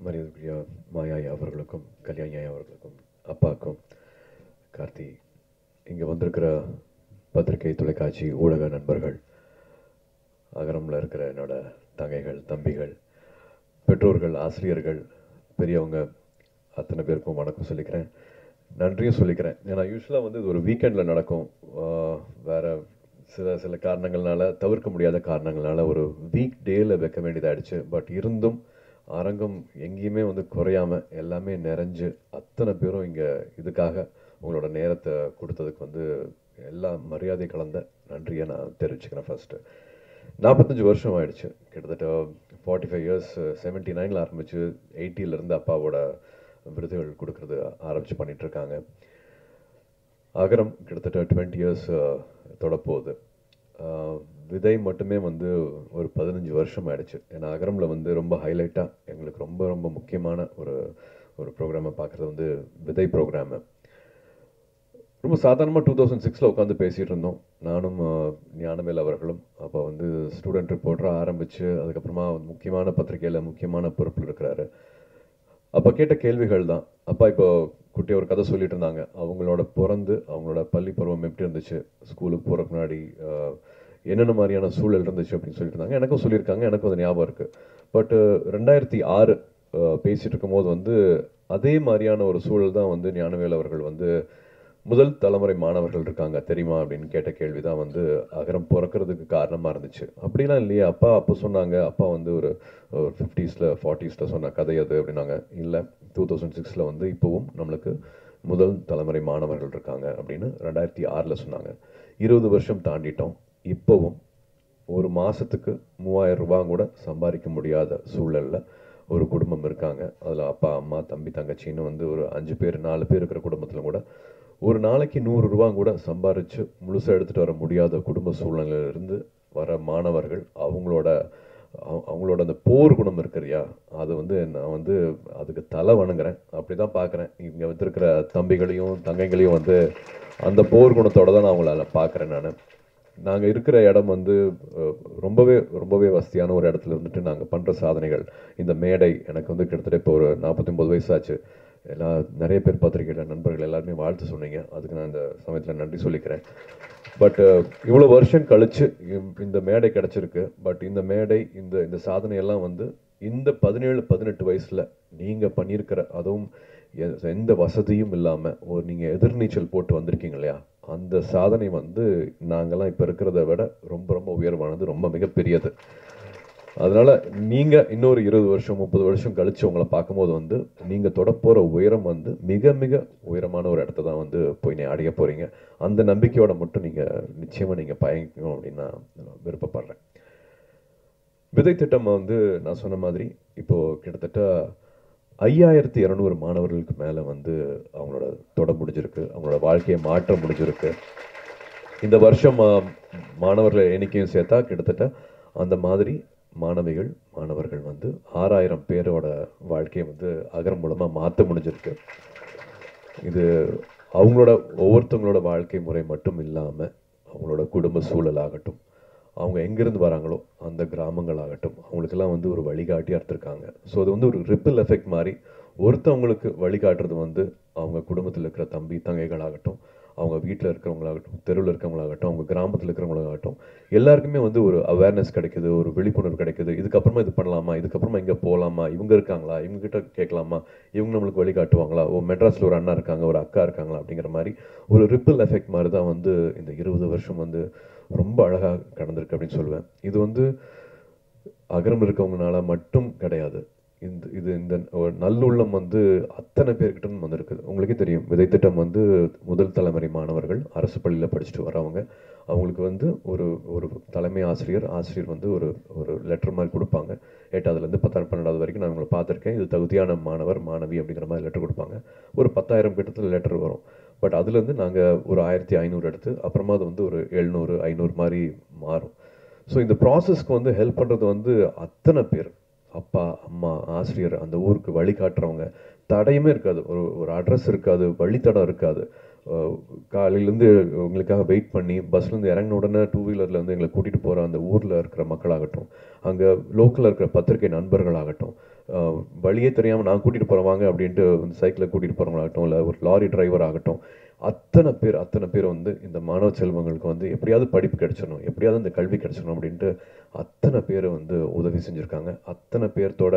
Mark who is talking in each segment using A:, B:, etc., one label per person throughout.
A: மரியாதைக்குரிய மாயா அவர்களுக்கும் கல்யாணி அவர்களுக்கும் அப்பாவுக்கும் கார்த்தி, இங்கே வந்திருக்கிற பத்திரிகை தொலைக்காட்சி ஊடக நண்பர்கள், அகரமில் இருக்கிற என்னோட தங்கைகள் தம்பிகள், பெற்றோர்கள், ஆசிரியர்கள், பெரியவங்க அத்தனை பேருக்கும் வணக்கம் சொல்லிக்கிறேன், நன்றியும் சொல்லிக்கிறேன். ஏன்னா யூஸ்வலாக இது ஒரு வீக்கெண்டில் நடக்கும். வேறு சில காரணங்கள்னால, தவிர்க்க முடியாத காரணங்கள்னால ஒரு வீக் டேயில் வைக்க வேண்டியதாகிடுச்சு. பட் இருந்தும் அரங்கம் எங்கேயுமே குறையாமல் எல்லாமே நிறைஞ்சு அத்தனை பேரும் இங்கே இதுக்காக உங்களோட நேரத்தை கொடுத்ததுக்கு எல்லா மரியாதை கலந்த நன்றியை நான் தெரிவிச்சுக்கிறேன். ஃபஸ்ட்டு 45 வருஷம் ஆயிடுச்சு, கிட்டத்தட்ட 45 இயர்ஸ். 79 ஆரம்பிச்சு 80 அப்பாவோட விருதுகள் கொடுக்கறது ஆரம்பித்து பண்ணிகிட்ருக்காங்க. அகரம் கிட்டத்தட்ட 20 இயர்ஸ் தொடப்போகுது. விதை மட்டுமே ஒரு 15 வருஷம் ஆயிடுச்சு. ஏன்னா அகரமில் ரொம்ப ஹைலைட்டாக எங்களுக்கு ரொம்ப ரொம்ப முக்கியமான ஒரு ப்ரோக்ராமை பார்க்குறது விதை ப்ரோக்ராமு. ரொம்ப சாதாரணமாக 2006 உட்காந்து பேசிகிட்டு இருந்தோம், நானும் ஞானவேல் அவர்களும். அப்போ ஸ்டூடெண்ட் ரிப்போர்ட்டராக ஆரம்பித்து அதுக்கப்புறமா முக்கியமான பத்திரிகையில் முக்கியமான பொறுப்பில் இருக்கிறாரு. அப்போ கேட்ட கேள்விகள் தான். அப்பா இப்போ குட்டி ஒரு கதை சொல்லிட்டு இருந்தாங்க. அவங்களோட பள்ளி பருவம் எப்படி இருந்துச்சு, ஸ்கூலுக்கு போகிறதுக்கு முன்னாடி என்னென்ன மாதிரியான சூழல் இருந்துச்சு அப்படின்னு சொல்லிட்டு இருந்தாங்க. எனக்கும் சொல்லியிருக்காங்க, எனக்கும் அது ஞாபகம் இருக்குது. பட் 2006 பேசிகிட்டு இருக்கும்போது அதே மாதிரியான ஒரு சூழல் தான் ஞானவேல் அவர்கள் முதல் தலைமுறை மாணவர்கள் இருக்காங்க தெரியுமா அப்படின்னு கேட்ட கேள்வி தான் அகரம் பிறக்கிறதுக்கு காரணமாக இருந்துச்சு. அப்படிலாம் இல்லையே அப்பா அப்போ சொன்னாங்க. அப்பா ஒரு 50s 40s சொன்ன கதை அது அப்படின்னாங்க. இல்லை, 2006 இப்போவும் நம்மளுக்கு முதல் தலைமுறை மாணவர்கள் இருக்காங்க அப்படின்னு 2006 சொன்னாங்க. 20 வருஷம் தாண்டிட்டோம். இப்போவும் ஒரு மாதத்துக்கு 3000 ரூபா கூட சம்பாதிக்க முடியாத சூழலில் ஒரு குடும்பம் இருக்காங்க. அதில் அப்பா, அம்மா, தம்பி, தங்கச்சின்னு ஒரு 5 பேர் 4 பேர் இருக்கிற குடும்பத்தில் கூட ஒரு நாளைக்கு 100 ரூபா கூட சம்பாரித்து முழுசாக எடுத்துகிட்டு வர முடியாத குடும்ப சூழ்நிலையிலிருந்து வர மாணவர்கள், அவங்களோட அந்த போர் குணம் இருக்கிறியா, அது நான் அதுக்கு தலை வணங்குறேன். அப்படி தான் பார்க்குறேன். இங்கே இருக்கிற தம்பிகளையும் தங்கைகளையும் அந்த போர் குணத்தோடு தான் நான் அவங்கள பார்க்குறேன். நாங்கள் இருக்கிற இடம் ரொம்பவே ரொம்பவே வசதியான ஒரு இடத்துல இருந்துட்டு நாங்கள் பண்ணுற சாதனைகள், இந்த மேடை எனக்கு கிட்டத்தட்ட இப்போ ஒரு 49 வயசாச்சு. நிறைய பேர் பத்திரிகையில் நண்பர்கள் எல்லாருமே வாழ்த்து சொன்னீங்க, அதுக்கு நான் இந்த சமயத்தில் நன்றி சொல்லிக்கிறேன். பட் இவ்வளோ வருஷம் கழித்து இந்த மேடை கிடச்சிருக்கு. பட் இந்த மேடை இந்த சாதனையெல்லாம் இந்த 17-18 வயசில் நீங்கள் பண்ணியிருக்கிற, அதுவும் எந்த வசதியும் இல்லாமல் நீங்கள் எதிர்நீச்சல் போட்டு வந்திருக்கீங்க இல்லையா, அந்த சாதனை நாங்கள்லாம் இப்போ இருக்கிறத விட ரொம்ப ரொம்ப உயர்வானது, ரொம்ப மிகப்பெரியது. அதனால் நீங்கள் இன்னொரு 20 வருஷம் 30 வருஷம் கழித்து உங்களை பார்க்கும்போது நீங்கள் தொடப்போகிற உயரம் மிக மிக உயரமான ஒரு இடத்த தான் போய் அடைய போகிறீங்க. அந்த நம்பிக்கையோட மட்டும் நீங்கள் நிச்சயமாக நீங்கள் பயணிக்கணும் அப்படின்னு நான் விருப்பப்படுறேன். விதை திட்டம் நான் சொன்ன மாதிரி இப்போது கிட்டத்தட்ட 5200 மாணவர்களுக்கு மேலே அவங்களோட தொட முடிஞ்சிருக்கு, அவங்களோட வாழ்க்கையை மாற்ற முடிஞ்சிருக்கு. இந்த வருஷம் மாணவர்கள் எண்ணிக்கையும் சேர்த்தா கிட்டத்தட்ட அந்த மாதிரி மாணவர்கள் 6000 பேரோட வாழ்க்கையை அகரம் மூலமாக மாற்ற முடிஞ்சிருக்கு. இது அவங்களோட ஒவ்வொருத்தவங்களோட வாழ்க்கை முறை மட்டும் இல்லாமல் அவங்களோட குடும்ப சூழலாகட்டும், அவங்க எங்கேருந்து வராங்களோ அந்த கிராமங்களாகட்டும், அவங்களுக்கெல்லாம் ஒரு வழிகாட்டியாக இருந்திருக்காங்க. ஸோ அது ஒரு ரிப்பிள் எஃபெக்ட் மாதிரி ஒருத்தவங்களுக்கு வழிகாட்டுறது அவங்க குடும்பத்தில் இருக்கிற தம்பி தங்கைகளாகட்டும், அவங்க வீட்டில் இருக்கிறவங்களாகட்டும், தெருவில் இருக்கிறவங்களாகட்டும், அவங்க கிராமத்தில் இருக்கிறவங்களாகட்டும், எல்லாருக்குமே ஒரு அவேர்னஸ் கிடைக்குது, ஒரு விழிப்புணர்வு கிடைக்குது. இதுக்கப்புறமா இது பண்ணலாமா, இதுக்கப்புறமா இங்கே போகலாமா, இவங்க இருக்காங்களா, இவங்ககிட்ட கேட்கலாமா, இவங்க நம்மளுக்கு வழிகாட்டுவாங்களா, மெட்ராஸில் ஒரு அண்ணா இருக்காங்க, ஒரு அக்கா இருக்காங்களா அப்படிங்கிற மாதிரி ஒரு ரிப்பிள் எஃபெக்ட் மாதிரி தான் இந்த 20 வருஷம் ரொம்ப அழகாக கடந்திருக்கு அப்படின்னு சொல்லுவேன். இது அகரம் இருக்கவங்கனால மட்டும் கிடையாது. இந்த நல்லுள்ளம் அத்தனை பேர்கிட்ட வந்திருக்குது. உங்களுக்கே தெரியும், விதை திட்டம் முதல் தலைமுறை மாணவர்கள் அரசு பள்ளியில் படிச்சுட்டு வரவங்க. அவங்களுக்கு ஒரு தலைமை ஆசிரியர் ஒரு லெட்டர் மாதிரி கொடுப்பாங்க. 8ஆவதுலேருந்து 10ஆவது 12ஆவது வரைக்கும் நான் உங்களை பார்த்துருக்கேன். இது தகுதியான மாணவர் மாணவி அப்படிங்கிற மாதிரி லெட்டர் கொடுப்பாங்க. ஒரு 10,000 கிட்டத்தில் லெட்டர் வரும். பட் அதுலேருந்து நாங்கள் ஒரு 1500 எடுத்து அப்புறமா அது ஒரு 700 500 மாதிரி மாறும். ஸோ இந்த ப்ராசஸ்க்கு ஹெல்ப் பண்ணுறது அத்தனை பேர், அப்பா, அம்மா, ஆசிரியர், அந்த ஊருக்கு வழிகாட்டுறவங்க. தடையுமே இருக்காது, ஒரு அட்ரஸ் இருக்காது, வழித்தடம் இருக்காது. காலையிலேருந்து உங்களுக்காக வெயிட் பண்ணி பஸ்லேருந்து இறங்கின உடனே டூ வீலரில் வந்து எங்களை கூட்டிகிட்டு போகிற அந்த ஊரில் இருக்கிற மக்களாகட்டும், அங்கே லோக்கலில் இருக்கிற பத்திரிகை நண்பர்களாகட்டும், வழியே தெரியாமல் நான் கூட்டிகிட்டு போகிறேன் வாங்க அப்படின்ட்டு வந்து சைக்கிளில் கூட்டிகிட்டு போகிறவங்களாகட்டும், இல்லை ஒரு லாரி டிரைவர் ஆகட்டும், அத்தனை பேர் வந்து இந்த மாணவ செல்வங்களுக்கு வந்து எப்படியாவது படிப்பு கிடைச்சிடணும், எப்படியாவது இந்த கல்வி கிடைச்சிடணும் அப்படின்ட்டு அத்தனை பேர் வந்து உதவி செஞ்சுருக்காங்க. அத்தனை பேர்த்தோட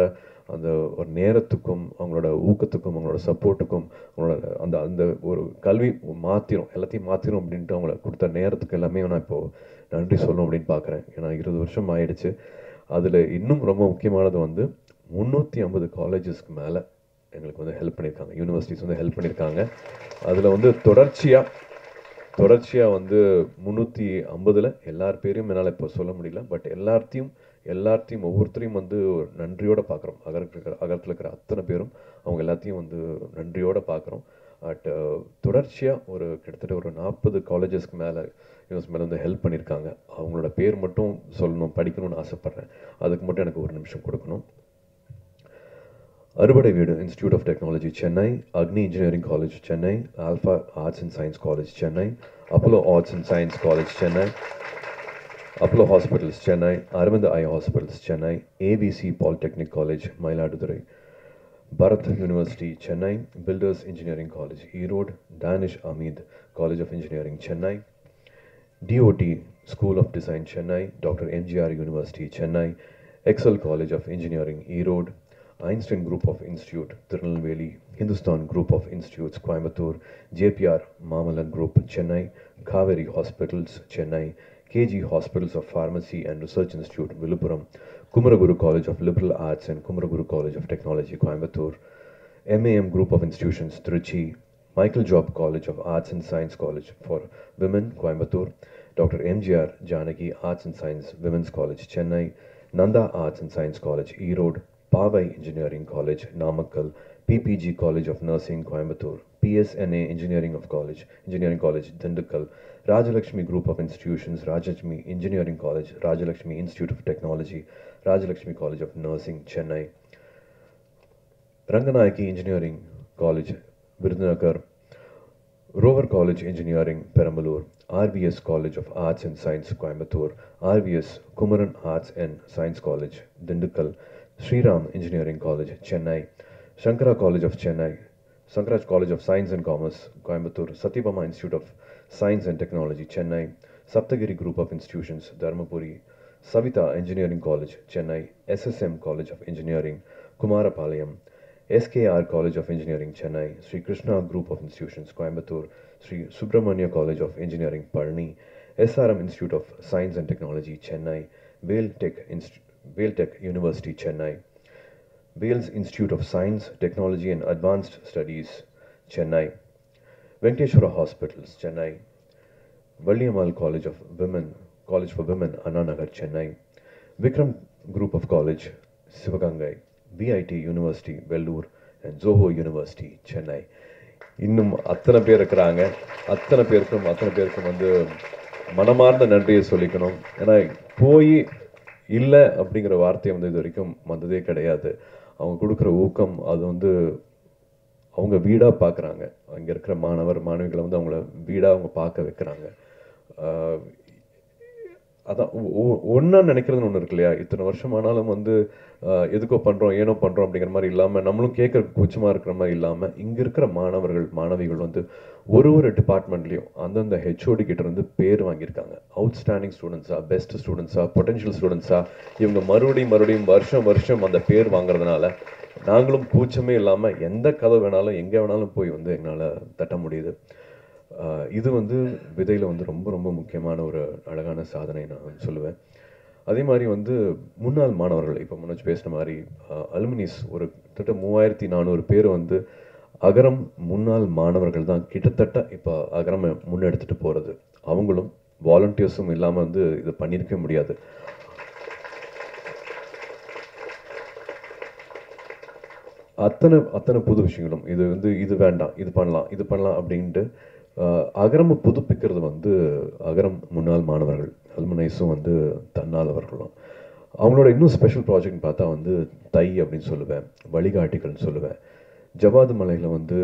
A: அந்த ஒரு நேரத்துக்கும் அவங்களோட ஊக்கத்துக்கும் அவங்களோட சப்போர்ட்டுக்கும் அவங்களோட அந்த அந்த ஒரு கல்வி எல்லாத்தையும் மாற்றிடும் அப்படின்ட்டு அவங்கள கொடுத்த நேரத்துக்கு எல்லாமே நான் இப்போது நன்றி சொல்லணும் அப்படின்னு பார்க்குறேன். ஏன்னா 20 வருஷம் ஆயிடுச்சு. அதில் இன்னும் ரொம்ப முக்கியமானது வந்து 350 காலேஜஸ்க்கு மேலே எங்களுக்கு வந்து ஹெல்ப் பண்ணியிருக்காங்க, யூனிவர்சிட்டிஸ் வந்து ஹெல்ப் பண்ணியிருக்காங்க. அதில் வந்து தொடர்ச்சியாக வந்து 350ல் எல்லார் பேரையும் என்னால் இப்போ சொல்ல முடியல. பட் எல்லாத்தையும் ஒவ்வொருத்தரையும் வந்து நன்றியோடு பார்க்குறோம். அகரத்தில் இருக்கிற அத்தனை பேரும் அவங்க எல்லாத்தையும் வந்து நன்றியோடு பார்க்குறோம். தொடர்ச்சியாக கிட்டத்தட்ட ஒரு 40 காலேஜஸ்க்கு மேலே வந்து ஹெல்ப் பண்ணியிருக்காங்க. அவங்களோட பேர் மட்டும் சொல்லணும், படிக்கணும்னு ஆசைப்பட்றேன். அதுக்கு மட்டும் எனக்கு ஒரு நிமிஷம் கொடுக்கணும். அறுபடை வீடு institute of technology Chennai, Agni engineering college Chennai, alpha arts and science college Chennai, Apollo arts and science college Chennai, Apollo hospitals Chennai, Aravind eye hospitals Chennai, ABC polytechnic college Mayiladuthurai, Bharath university Chennai, builders engineering college Erode, Dhanish Ahmed college of engineering Chennai, DOT school of design Chennai, doctor MGR university Chennai, Excel college of engineering Erode, Einstein Group of Institute, Tirunelveli, Hindustan Group of Institutes, Coimbatore, JPR Mamalan Group, Chennai, Kaveri Hospitals, Chennai, KG Hospitals of Pharmacy and Research Institute, Viluppuram, Kumaraguru College of Liberal Arts and Kumaraguru College of Technology, Coimbatore, MAM Group of Institutions, Trichy, Michael Job College of Arts and Science College for Women, Coimbatore, Dr. MGR Janaki Arts and Science Women's College, Chennai, Nanda Arts and Science College, Erode, Pavai Engineering College, Namakkal, PPG College of Nursing, Coimbatore, PSNA Engineering College, Dindigul, Rajalakshmi Group of Institutions, Rajalakshmi Engineering College, Rajalakshmi Institute of Technology, Rajalakshmi College of Nursing, Chennai, Ranganayaki Engineering College, Virudhunagar, Rover College Engineering, Perambalur, RVS College of Arts and Science, Coimbatore, RVS Kumaran Arts and Science College, Dindigul, Sriram Engineering College, Chennai, Shankara College of Chennai, Shankara College of Science and Commerce, Coimbatore, Satyabama Institute of Science and Technology, Chennai, Saptagiri Group of Institutions, Dharmapuri, Savita Engineering College, Chennai, SSM College of Engineering, Kumarapalayam, SKR College of Engineering, Chennai, Sri Krishna Group of Institutions, Coimbatore, Sri Subramania College of Engineering, Palani, SRM Institute of Science and Technology, Chennai, Vailtech University, Chennai, Wales Institute of Science, Technology and Advanced Studies, Chennai, Venkateshwara Hospitals, Chennai, Valliammal College for Women, Anna Nagar, Chennai, Vikram Group of College, Sivagangai, VIT University, Vellore, and Zoho University, Chennai. இன்னும் அத்தனை பேர் இருக்கிறாங்க. அத்தனை பேருக்கும் வந்து மனமார்ந்த நன்றியை சொல்லிக்கணும். ஏன்னா போய் இல்லை அப்படிங்கிற வார்த்தையை வந்து இது வரைக்கும் வந்ததே கிடையாது. அவங்க கொடுக்குற ஊக்கம் அது வந்து அவங்க வீடாக பார்க்குறாங்க. அங்கே இருக்கிற மாணவிகளை வந்து அவங்கள வீடாக அவங்க பார்க்க வைக்கிறாங்க. அதான் ஒன்றா நினைக்கிறதுன்னு ஒன்று இருக்கு இல்லையா? இத்தனை வருஷம் ஆனாலும் வந்து எதுக்கோ பண்ணுறோம் ஏனோ பண்ணுறோம் அப்படிங்கிற மாதிரி இல்லாமல், நம்மளும் கேட்குற கூச்சமாக இருக்கிற மாதிரி இல்லாமல், இங்கே இருக்கிற மாணவிகள் வந்து ஒரு டிபார்ட்மெண்ட்லேயும் அந்தந்த ஹெச்ஓடி கிட்ட இருந்து பேர் வாங்கியிருக்காங்க. அவுட்ஸ்டாண்டிங் ஸ்டூடெண்ட்ஸா, பெஸ்ட் ஸ்டூடெண்ட்ஸா, பொட்டென்ஷியல் ஸ்டூடெண்ட்ஸா, இவங்க மறுபடியும் வருஷம் அந்த பேர் வாங்குறதுனால நாங்களும் கூச்சமே இல்லாமல் எந்த கதை வேணாலும் எங்கே வேணாலும் போய் வந்து எங்களால் தட்ட முடியுது. இது வந்து விதையில் வந்து ரொம்ப முக்கியமான ஒரு அழகான சாதனை நான் சொல்லுவேன். அதே மாதிரி வந்து முன்னாள் மாணவர்கள், இப்போ முன்னாடி பேசின மாதிரி அலுமினிஸ் ஒரு கிட்டத்தட்ட 3400 பேர் வந்து அகரம் முன்னாள் மாணவர்கள் தான் கிட்டத்தட்ட இப்போ அகரம் முன்னெடுத்துட்டு போகிறது. அவங்களும் வாலண்டியர்ஸும் இல்லாமல் வந்து இதை பண்ணியிருக்க முடியாது. அத்தனை புது விஷயங்களும் இது வேண்டாம், இது பண்ணலாம் அப்படின்ட்டு அகரம் புதுப்பிக்கிறது வந்து அகரம் முன்னாள் மாணவர்கள், அலுமினைஸும் வந்து தன்னாளவர்களும். அவங்களோட இன்னும் ஸ்பெஷல் ப்ராஜெக்ட்னு பார்த்தா வந்து தை அப்படின்னு சொல்லுவேன், வழிகாட்டிகள்னு சொல்லுவேன். ஜவாது மலையில் வந்து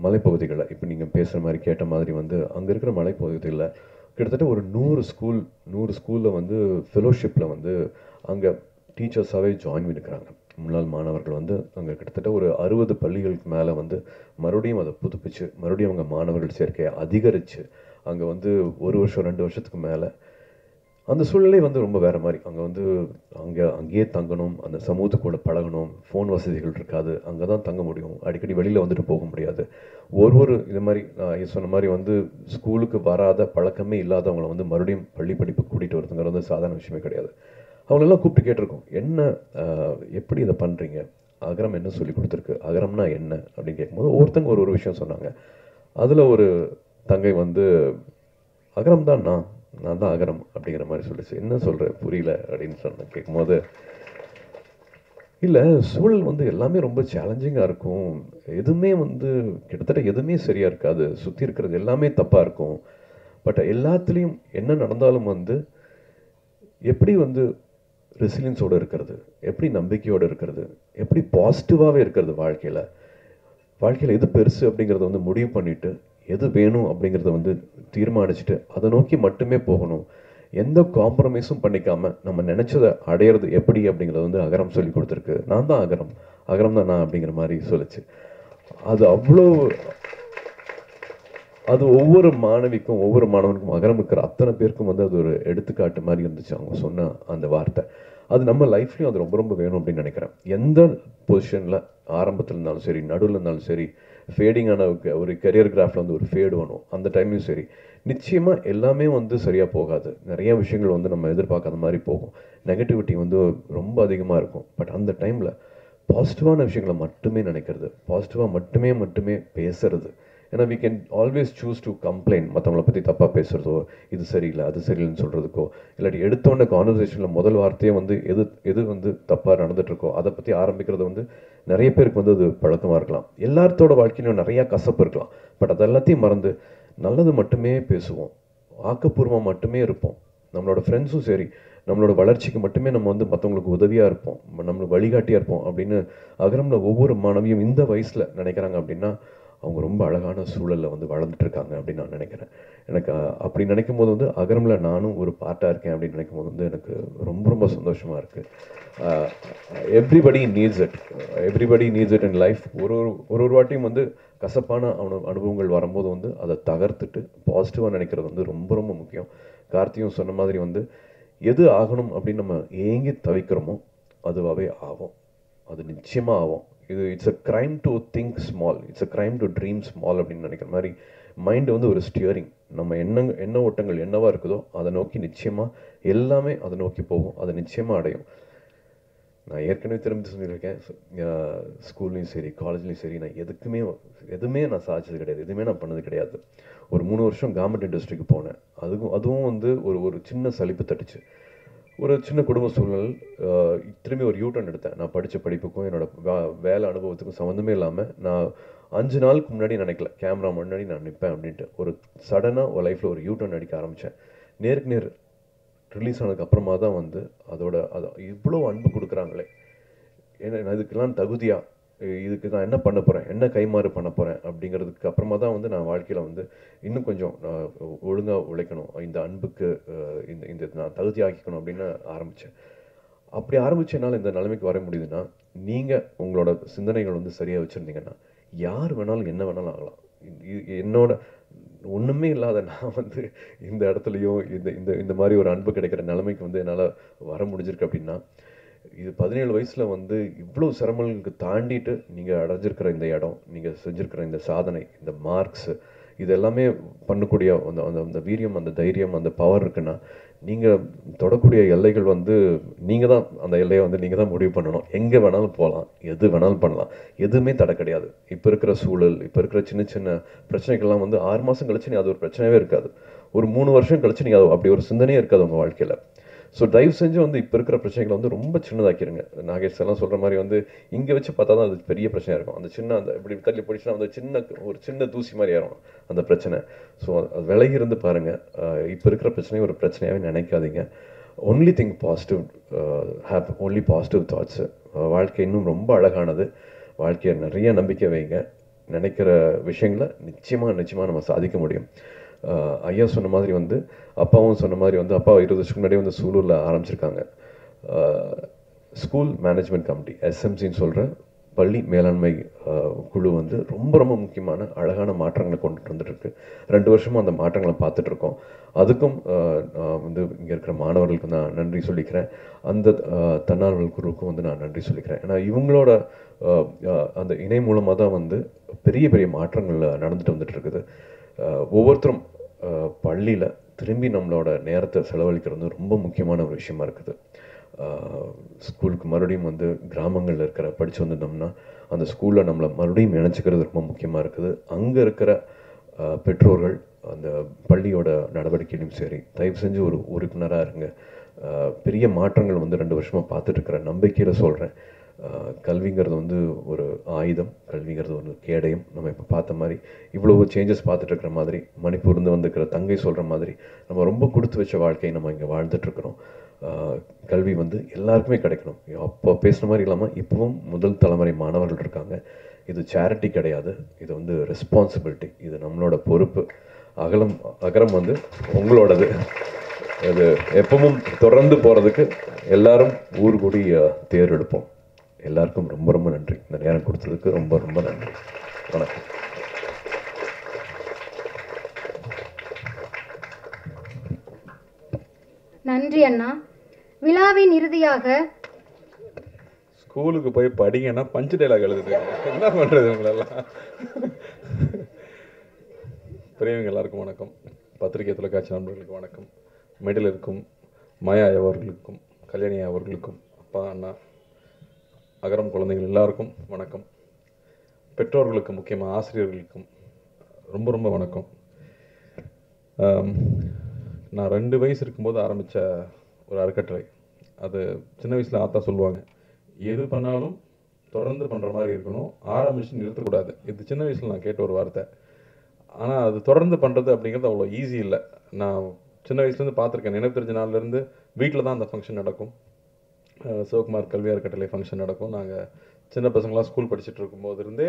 A: மலைப்பகுதிகளில் இப்போ நீங்கள் பேசுகிற மாதிரி கேட்ட மாதிரி வந்து அங்கே இருக்கிற மலைப்பகுதிகளில் கிட்டத்தட்ட ஒரு 100 ஸ்கூலில் வந்து ஃபெலோஷிப்பில் வந்து அங்கே டீச்சர்ஸாகவே ஜாயின் பண்ணிக்கிறாங்க. முன்னாள் மாணவர்கள் வந்து அங்கே கிட்டத்தட்ட ஒரு 60 பள்ளிகளுக்கு மேலே வந்து மறுபடியும் அதை புதுப்பிச்சு மறுபடியும் அவங்க மாணவர்கள் சேர்க்கையை அதிகரித்து அங்கே வந்து 1 வருஷம் 2 வருஷத்துக்கு மேலே அந்த சூழ்நிலை வந்து ரொம்ப வேறு மாதிரி. அங்கே வந்து அங்கேயே தங்கணும், அந்த சமூகத்துக்கூட பழகணும், ஃபோன் வசதிகள் இருக்காது, அங்கே தான் தங்க முடியும், அடிக்கடி வெளியில் வந்துட்டு போக முடியாது. ஒரு இது மாதிரி நான் சொன்ன மாதிரி வந்து ஸ்கூலுக்கு வராத பழக்கமே இல்லாதவங்களை வந்து மறுபடியும் பள்ளி படிப்பு கூட்டிகிட்டு வரதுங்கிறது வந்து சாதாரண விஷயமே கிடையாது. அவங்களெல்லாம் கூப்பிட்டு கேட்டிருக்கோம், என்ன எப்படி இதை பண்ணுறீங்க, அகரம் என்ன சொல்லி கொடுத்துருக்கு, அகரம்னா என்ன அப்படின்னு கேட்கும்போது ஒவ்வொருத்தங்க ஒரு விஷயம் சொன்னாங்க. அதில் ஒரு தங்கை வந்து அகரம் தான் நான் தான் அகரம் அப்படிங்கிற மாதிரி சொல்லிச்சு. என்ன சொல்கிறேன் புரியல அப்படின்னு சொன்ன கேட்கும்போது, இல்லை சூழல் வந்து எல்லாமே ரொம்ப சேலஞ்சிங்காக இருக்கும், எதுவுமே வந்து கிட்டத்தட்ட எதுவுமே சரியாக இருக்காது, சுற்றி இருக்கிறது எல்லாமே தப்பாக இருக்கும், பட் எல்லாத்துலேயும் என்ன நடந்தாலும் வந்து எப்படி வந்து ரெசிலியன்ஸோடு இருக்கிறது, எப்படி நம்பிக்கையோடு இருக்கிறது, எப்படி பாசிட்டிவாகவே இருக்கிறது, வாழ்க்கையில் எது பெருசு அப்படிங்கிறத வந்து முடிவு பண்ணிவிட்டு எது வேணும் அப்படிங்கிறத வந்து தீர்மானிச்சுட்டு அதை நோக்கி மட்டுமே போகணும், எந்த காம்ப்ரமைஸும் பண்ணிக்காமல் நம்ம நினச்சதை அடையிறது எப்படி அப்படிங்கிறத வந்து அகரம் சொல்லி கொடுத்துருக்கு. நான் தான் அகரம் தான் நான் அப்படிங்கிற மாதிரி சொல்லிச்சு. அது ஒவ்வொரு மாணவிக்கும் ஒவ்வொரு மாணவனுக்கும் அகரம் இருக்கிற அத்தனை பேருக்கும் வந்து அது ஒரு எடுத்துக்காட்டு மாதிரி இருந்துச்சு அவங்க சொன்ன அந்த வார்த்தை. அது நம்ம லைஃப்லையும் அது ரொம்ப ரொம்ப வேணும் அப்படின்னு நினைக்கிறேன். எந்த பொசிஷனில் ஆரம்பத்தில் இருந்தாலும் சரி, நடுவில் இருந்தாலும் சரி, ஃபேடிங்கான ஒரு கெரியர் கிராஃபில் வந்து ஒரு ஃபேடு வேணும், அந்த டைம்லையும் சரி, நிச்சயமாக எல்லாமே வந்து சரியாக போகாது, நிறைய விஷயங்கள் வந்து நம்ம எதிர்பார்க்காத மாதிரி போகும், நெகட்டிவிட்டி வந்து ரொம்ப அதிகமாக இருக்கும். பட் அந்த டைமில் பாசிட்டிவான விஷயங்களை மட்டுமே நினைக்கிறது, பாசிட்டிவாக மட்டுமே பேசுறது. ஏன்னா we can always choose to complain, மற்றவங்களை பற்றி தப்பாக பேசுகிறதோ, இது சரியில்லை அது சரியில்லைன்னு சொல்கிறதுக்கோ, இல்லாட்டி எடுத்தோடனே கான்வர்சேஷனில் முதல் வார்த்தையே வந்து எது வந்து தப்பாக நடந்துகிட்ருக்கோ அதை பற்றி ஆரம்பிக்கிறது வந்து நிறைய பேருக்கு வந்து அது பழக்கமாக இருக்கலாம். எல்லாத்தோட வாழ்க்கையிலும் நிறையா கசப்பு இருக்கலாம், பட் அதெல்லாத்தையும் மறந்து நல்லது மட்டுமே பேசுவோம், ஆக்கப்பூர்வமாக மட்டுமே இருப்போம். நம்மளோட ஃப்ரெண்ட்ஸும் சரி, நம்மளோட வளர்ச்சிக்கு மட்டுமே நம்ம வந்து மற்றவங்களுக்கு உதவியாக இருப்போம், நம்மளுக்கு வழிகாட்டியாக இருப்போம் அப்படின்னு அகரமில் ஒவ்வொரு மாணவியும் இந்த வயசில் நினைக்கிறாங்க அப்படின்னா அவங்க ரொம்ப அழகான சூழலில் வந்து வளர்ந்துட்டு இருக்காங்க அப்படின்னு நான் நினைக்கிறேன். எனக்கு அப்படி நினைக்கும் போது வந்து அகரமில் நானும் ஒரு பார்ட்டாக இருக்கேன் அப்படின்னு நினைக்கும் போது வந்து எனக்கு ரொம்ப ரொம்ப சந்தோஷமாக இருக்குது. Everybody needs it in life. ஒரு வாட்டியும் வந்து கசப்பான அனுபவங்கள் வரும்போது வந்து அதை தகர்த்துட்டு பாசிட்டிவாக நினைக்கிறது வந்து ரொம்ப ரொம்ப முக்கியம். கார்த்தியும் சொன்ன மாதிரி வந்து எது ஆகணும் அப்படின்னு நம்ம ஏங்கி தவிக்கிறோமோ அதுவாகவே ஆகும், அது நிச்சயமாக ஆகும். It's a crime to think small, it's a crime to dream small அப்படின்னு நினைக்கிற மாதிரி மைண்டு வந்து ஒரு ஸ்டியரிங். நம்ம எண்ண ஓட்டங்கள் என்னவா இருக்குதோ அதை நோக்கி நிச்சயமாக எல்லாமே அதை நோக்கி போகும், அதை நிச்சயமாக அடையும். நான் ஏற்கனவே திரும்பி சொல்லியிருக்கேன், ஸ்கூல்லையும் சரி காலேஜ்லேயும் சரி நான் எதுவுமே நான் சாதிச்சது கிடையாது, எதுவுமே நான் பண்ணது கிடையாது. ஒரு 3 வருஷம் கவர்மெண்ட் இண்டஸ்ட்ரிக்கு போனேன், அதுவும் வந்து ஒரு சின்ன சலிப்பு தட்டுச்சு. ஒரு சின்ன குடும்ப சூழ்நிலை, திரும்பி ஒரு யூட்டர்ன் எடுத்தேன். நான் படித்த படிப்புக்கும் என்னோட வேலை அனுபவத்துக்கும் சம்மந்தமே இல்லாமல் நான் 5 நாளுக்கு முன்னாடி நினைக்கல கேமரா முன்னாடி நான் நிற்பேன் அப்படின்ட்டு ஒரு சடனாக ஒரு லைஃப்பில் ஒரு யூட்டர்ன் அடிக்க ஆரம்பித்தேன். நேருக்கு நேர் ரிலீஸ் ஆனதுக்கு அப்புறமா தான் வந்து அது இவ்வளோ அன்பு கொடுக்குறாங்களே, ஏன்னா இதுக்கெல்லாம் தகுதியாக, இதுக்கு நான் என்ன பண்ண போகிறேன், என்ன கைமாறு பண்ண போகிறேன் அப்படிங்கிறதுக்கு அப்புறமா தான் வந்து நான் வாழ்க்கையில் வந்து இன்னும் கொஞ்சம் நான் ஒழுங்காக உழைக்கணும், இந்த அன்புக்கு இந்த நான் தகுதி ஆக்கிக்கணும் அப்படின்னு ஆரம்பித்தேன். அப்படி ஆரம்பித்தனால இந்த நிலைமைக்கு வர முடியுதுன்னா நீங்கள் உங்களோட சிந்தனைகள் வந்து சரியாக வச்சுருந்தீங்கன்னா யார் வேணாலும் என்ன வேணாலும் ஆகலாம். என்னோட ஒன்றுமே இல்லாத நான் வந்து இந்த இடத்துலையும் இந்த மாதிரி ஒரு அன்பு கிடைக்கிற நிலைமைக்கு வந்து என்னால் வர முடிஞ்சிருக்கு அப்படின்னா இது 17 வயசில் வந்து இவ்வளோ சிரமங்களுக்கு தாண்டிட்டு நீங்கள் அடைஞ்சிருக்கிற இந்த இடம், நீங்கள் செஞ்சுருக்கிற இந்த சாதனை, இந்த மார்க்ஸு, இது எல்லாமே பண்ணக்கூடிய அந்த வீரியம், அந்த தைரியம், அந்த பவர் இருக்குன்னா நீங்கள் தொடக்கூடிய எல்லைகள் வந்து நீங்கள் தான் அந்த எல்லையை வந்து நீங்கள் தான் முடிவு பண்ணணும். எங்கே வேணாலும் போகலாம், எது வேணாலும் பண்ணலாம், எதுவுமே தடை கிடையாது. இப்போ இருக்கிற சூழல், இப்போ இருக்கிற சின்ன சின்ன பிரச்சனைகள்லாம் வந்து 6 மாதம் கழிச்சு நீ அது ஒரு பிரச்சனையே இருக்காது, ஒரு 3 வருஷம் கழிச்சு நீங்கள் அது அப்படி ஒரு சிந்தனையே இருக்காது உங்கள் வாழ்க்கையில். ஸோ தயவு செஞ்சு வந்து இப்போ இருக்கிற பிரச்சனைகளை வந்து ரொம்ப சின்னதாக்கிடுங்க. நாகேஷ் எல்லாம் சொல்கிற மாதிரி வந்து இங்கே வச்சு பார்த்தா தான் அது பெரிய பிரச்சனையாக இருக்கும். அந்த இப்படி தள்ளி போயிடுச்சுன்னா வந்து ஒரு சின்ன தூசி மாதிரி ஆயிரும் அந்த பிரச்சனை. ஸோ அது விலகி இருந்து பாருங்கள். இப்போ இருக்கிற பிரச்சனையை ஒரு பிரச்சனையாகவே நினைக்காதீங்க. Only think positive, have only positive thoughts. வாழ்க்கை இன்னும் ரொம்ப அழகானது. வாழ்க்கையை நிறைய நம்பிக்கை வைங்க. நினைக்கிற விஷயங்களை நிச்சயமாக நம்ம சாதிக்க முடியும். ஐயா சொன்ன மாதிரி வந்து அப்பாவும் சொன்ன மாதிரி வந்து அப்பா 20 வருஷத்துக்கு முன்னாடியே வந்து சூலூரில் ஆரம்பிச்சிருக்காங்க. ஸ்கூல் மேனேஜ்மெண்ட் கமிட்டி எஸ்எம்சின்னு சொல்கிற பள்ளி மேலாண்மை குழு வந்து ரொம்ப ரொம்ப முக்கியமான அழகான மாற்றங்களை கொண்டுட்டு வந்துட்டுருக்கு. 2 வருஷமும் அந்த மாற்றங்களை பார்த்துட்ருக்கோம். அதுக்கும் வந்து இங்கே இருக்கிற மாணவர்களுக்கு நான் நன்றி சொல்லிக்கிறேன். அந்த தன்னார்வல் குழுவுக்கும் வந்து நான் நன்றி சொல்லிக்கிறேன். ஏன்னா இவங்களோட அந்த இணை மூலமாக தான் வந்து பெரிய பெரிய மாற்றங்கள் நடந்துட்டு வந்துட்டு இருக்குது. ஒவ்வொருத்தரும் பள்ளியில் திரும்பி நம்மளோட நேரத்தை செலவழிக்கிறது வந்து ரொம்ப முக்கியமான ஒரு விஷயமா இருக்குது. ஸ்கூலுக்கு மறுபடியும் வந்து கிராமங்களில் இருக்கிற படித்து வந்துட்டோம்னா அந்த ஸ்கூலில் நம்மளை மறுபடியும் நினச்சிக்கிறது ரொம்ப முக்கியமாக இருக்குது. அங்கே இருக்கிற பெற்றோர்கள் அந்த பள்ளியோட நடவடிக்கையிலும் சரி தயவு செஞ்சு ஒரு உறுப்பினராக இருங்க. பெரிய மாற்றங்கள் வந்து 2 வருஷமாக பார்த்துட்ருக்கிற நம்பிக்கையில் சொல்கிறேன். கல்விங்கிறது வந்து ஒரு ஆயுதம், கல்விங்கிறது ஒரு கேடயம். நம்ம இப்போ பார்த்த மாதிரி இவ்வளவு சேஞ்சஸ் பார்த்துட்ருக்கிற மாதிரி மணிப்பூர்ந்து வந்துருக்கிற தங்கை சொல்கிற மாதிரி நம்ம ரொம்ப கொடுத்து வச்ச வாழ்க்கையை நம்ம இங்கே வாழ்ந்துட்டுருக்குறோம். கல்வி வந்து எல்லாருக்குமே கிடைக்கணும். அப்போ பேசுகிற மாதிரி இல்லாமல் இப்போவும் முதல் தலைமுறை மாணவர்கள் இருக்காங்க. இது சேரிட்டி கிடையாது, இது வந்து ரெஸ்பான்சிபிலிட்டி. இது நம்மளோட பொறுப்பு. அகரம் வந்து உங்களோடது. இது எப்பவும் தொடர்ந்து போகிறதுக்கு எல்லாரும் ஊர் கூடி தேர் எடுப்போம். எல்லாருக்கும் ரொம்ப ரொம்ப நன்றி. இந்த நேரம் கொடுத்ததுக்கு ரொம்ப ரொம்ப நன்றி. வணக்கம்.
B: நன்றி அண்ணா. விழாவின் இறுதியாக
C: ஸ்கூலுக்கு போய் படிங்கன்னா பஞ்சு டைலாக் எழுதுது. என்ன பண்ணுறது உங்களெல்லாம்? பெரியவங்க எல்லாருக்கும் வணக்கம். பத்திரிகை தொலைக்காட்சி நண்பர்களுக்கு வணக்கம். மேடையில் இருக்கும் மாயா அவர்களுக்கும் கல்யாணி அவர்களுக்கும் அப்பா அண்ணா அகரம் குழந்தைகள் எல்லாருக்கும் வணக்கம். பெற்றோர்களுக்கு முக்கியமாக ஆசிரியர்களுக்கும் ரொம்ப ரொம்ப வணக்கம். நான் 2 வயசு இருக்கும்போது ஆரம்பித்த ஒரு அறக்கட்டளை. அது சின்ன வயசில் ஆத்தா சொல்லுவாங்க, எது பண்ணாலும் தொடர்ந்து பண்ணுற மாதிரி இருக்கணும், ஆரம்பிச்சு நிறுத்தக்கூடாது. இது சின்ன வயசில் நான் கேட்ட ஒரு வார்த்தை. ஆனால் அது தொடர்ந்து பண்ணுறது அப்படிங்கிறது அவ்வளோ ஈஸி இல்லை. நான் சின்ன வயசுலேருந்து பார்த்துருக்கேன். நினைவு தெரிஞ்ச நாள்லேருந்து வீட்டில் தான் அந்த ஃபங்க்ஷன் நடக்கும். சிவகுமார் கல்வி அறக்கட்டளை ஃபங்க்ஷன் நடக்கும். நாங்கள் சின்ன பசங்களாம் ஸ்கூல் படிச்சுட்டு இருக்கும்போது இருந்தே